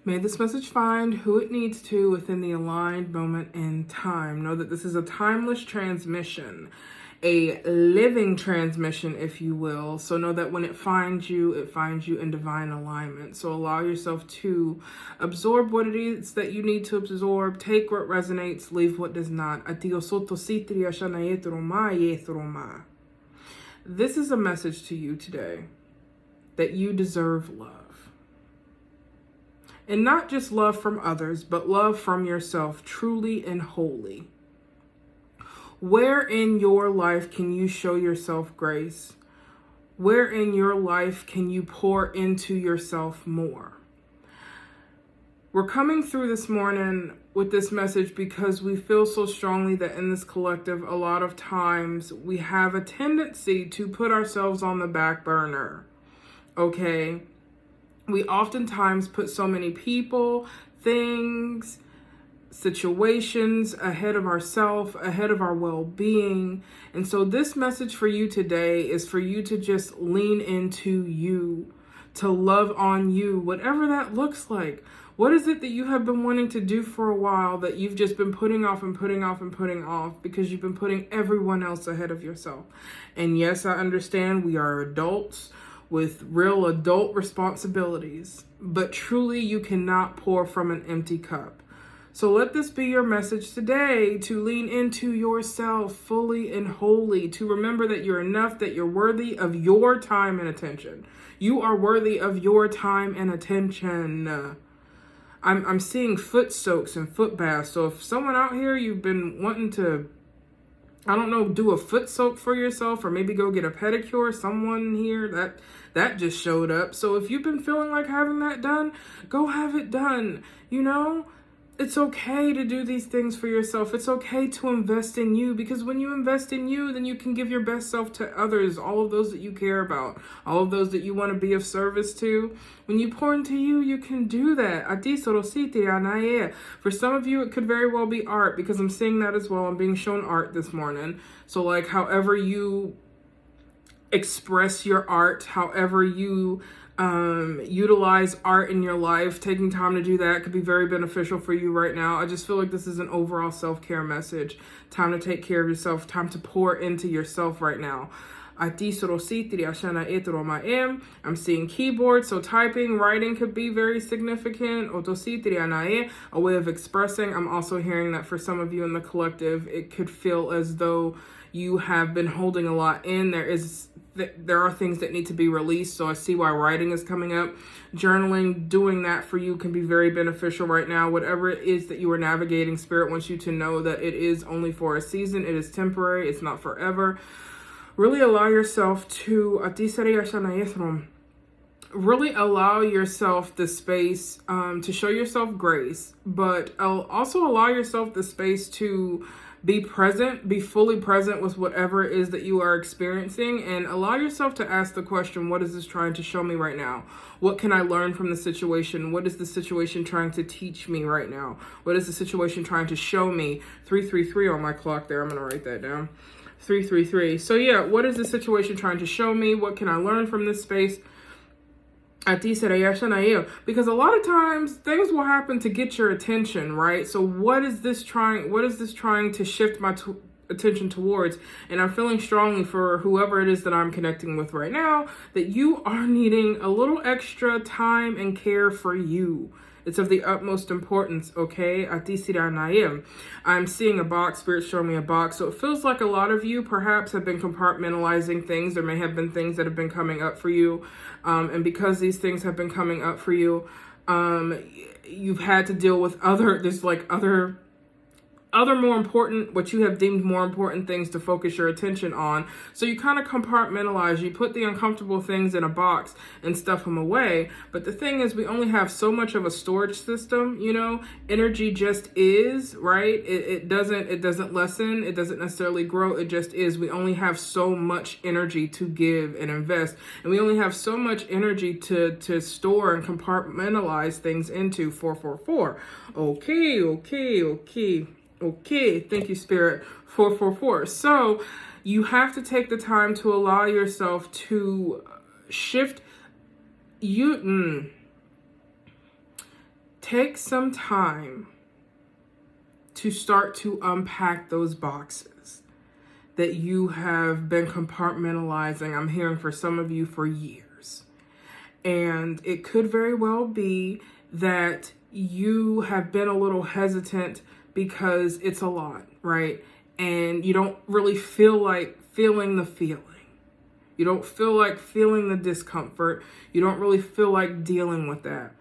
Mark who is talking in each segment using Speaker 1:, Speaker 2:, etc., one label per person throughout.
Speaker 1: May this message find who it needs to within the aligned moment in time. Know that this is a timeless transmission, a living transmission, if you will. So know that when it finds you in divine alignment. So allow yourself to absorb what it is that you need to absorb. Take what resonates, leave what does not. This is a message to you today that you deserve love. And not just love from others, but love from yourself, truly and wholly. Where in your life can you show yourself grace? Where in your life can you pour into yourself more? We're coming through this morning with this message because we feel so strongly that in this collective, a lot of times we have a tendency to put ourselves on the back burner, okay? We oftentimes put so many people, things, situations ahead of ourselves, ahead of our well-being. And so this message for you today is for you to just lean into you, to love on you, whatever that looks like. What is it that you have been wanting to do for a while that you've just been putting off and putting off and putting off because you've been putting everyone else ahead of yourself? And yes, I understand we are adults with real adult responsibilities, but truly you cannot pour from an empty cup. So let this be your message today, to lean into yourself fully and wholly, to remember that you're enough, that you're worthy of your time and attention. You are worthy of your time and attention. I'm seeing foot soaks and foot baths. So if someone out here, you've been wanting to, I don't know, do a foot soak for yourself, or maybe go get a pedicure. Someone here that just showed up. So if you've been feeling like having that done, go have it done. You know, it's okay to do these things for yourself. It's okay to invest in you, because when you invest in you, then you can give your best self to others, all of those that you care about, all of those that you want to be of service to. When you pour into you, you can do that. For some of you, it could very well be art, because I'm seeing that as well. I'm being shown art this morning. So like however you express your art, however you utilize art in your life, taking time to do that could be very beneficial for you right now. I just feel like this is an overall self-care message. Time to take care of yourself, time to pour into yourself right now. I'm seeing keyboard, so typing, writing could be very significant. A way of expressing. I'm also hearing that for some of you in the collective, it could feel as though you have been holding a lot in. There are things that need to be released, so I see why writing is coming up. Journaling, doing that for you can be very beneficial right now. Whatever it is that you are navigating, Spirit wants you to know that it is only for a season. It is temporary. It's not forever. Really allow yourself to really allow yourself the space to show yourself grace, but also allow yourself the space to be present, be fully present with whatever it is that you are experiencing, and allow yourself to ask the question, what is this trying to show me right now? What can I learn from the situation? What is the situation trying to teach me right now? What is the situation trying to show me? 333 on my clock there. I'm going to write that down. 333. So yeah, what is the situation trying to show me? What can I learn from this space? Because a lot of times things will happen to get your attention, right? So what is this trying to shift my attention towards? And I'm feeling strongly for whoever it is that I'm connecting with right now, that you are needing a little extra time and care for you. It's of the utmost importance, okay? I'm seeing a box, Spirit showing me a box. So it feels like a lot of you perhaps have been compartmentalizing things. There may have been things that have been coming up for you. And because these things have been coming up for you, you've had to deal with other more important, what you have deemed more important things to focus your attention on. So you kind of compartmentalize, you put the uncomfortable things in a box and stuff them away. But the thing is, we only have so much of a storage system, you know. Energy just is, right? It doesn't lessen, it doesn't necessarily grow, it just is. We only have so much energy to give and invest, and we only have so much energy to store and compartmentalize things into. 444. Okay, thank you, Spirit. 444. So you have to take the time to allow yourself to shift take some time to start to unpack those boxes that you have been compartmentalizing. I'm hearing for some of you for years. And it could very well be that you have been a little hesitant because it's a lot, right? And you don't really feel like feeling the feeling. You don't feel like feeling the discomfort. You don't really feel like dealing with that.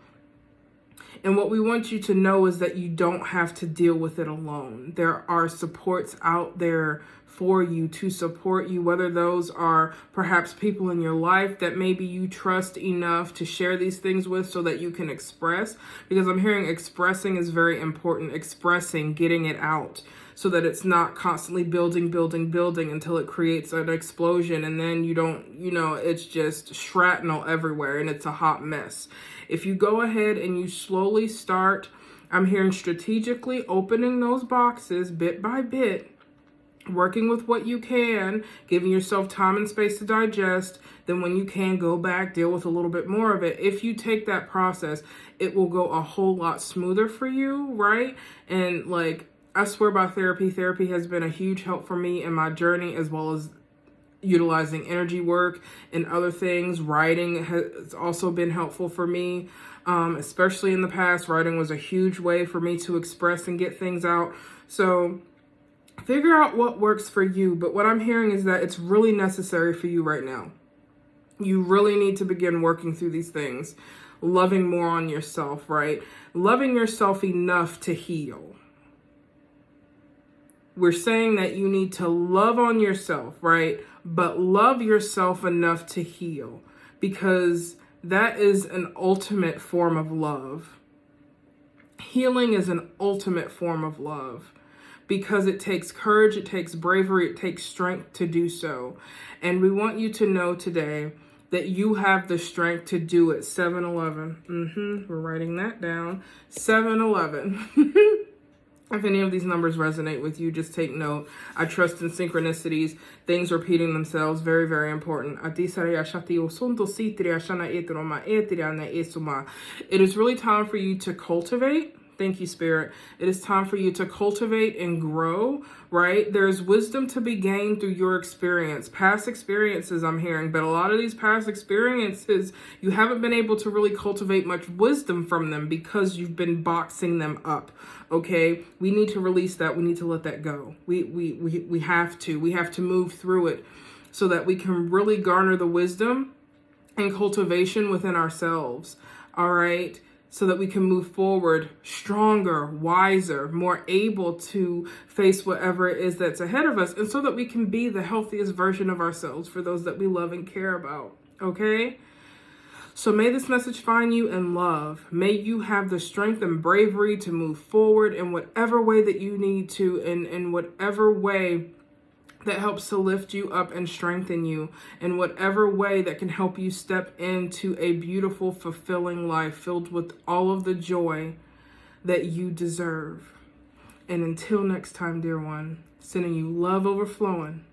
Speaker 1: And what we want you to know is that you don't have to deal with it alone. There are supports out there for you to support you, whether those are perhaps people in your life that maybe you trust enough to share these things with so that you can express. Because I'm hearing expressing is very important. Expressing, getting it out, so that it's not constantly building until it creates an explosion. And then it's just shrapnel everywhere and it's a hot mess. If you go ahead and you slowly start, I'm hearing strategically opening those boxes bit by bit, working with what you can, giving yourself time and space to digest, then when you can, go back, deal with a little bit more of it. If you take that process, it will go a whole lot smoother for you, right? And I swear by therapy. Therapy has been a huge help for me in my journey, as well as utilizing energy work and other things. Writing has also been helpful for me, especially in the past. Writing was a huge way for me to express and get things out. So figure out what works for you. But what I'm hearing is that it's really necessary for you right now. You really need to begin working through these things. Loving more on yourself, right? Loving yourself enough to heal. We're saying that you need to love on yourself, right? But love yourself enough to heal, because that is an ultimate form of love. Healing is an ultimate form of love, because it takes courage, it takes bravery, it takes strength to do so. And we want you to know today that you have the strength to do it. 7-11. We're writing that down. 7-11. If any of these numbers resonate with you, just take note. I trust in synchronicities, things repeating themselves, very, very important. It is really time for you to cultivate. Thank you, Spirit. It is time for you to cultivate and grow, right? There's wisdom to be gained through your experience. Past experiences, I'm hearing, but a lot of these past experiences, you haven't been able to really cultivate much wisdom from them because you've been boxing them up, okay? We need to release that. We need to let that go. We have to. We have to move through it so that we can really garner the wisdom and cultivation within ourselves, all right? So that we can move forward stronger, wiser, more able to face whatever it is that's ahead of us, and so that we can be the healthiest version of ourselves for those that we love and care about, okay? So may this message find you in love. May you have the strength and bravery to move forward in whatever way that you need to, in whatever way that helps to lift you up and strengthen you, in whatever way that can help you step into a beautiful, fulfilling life filled with all of the joy that you deserve. And until next time, dear one, sending you love overflowing.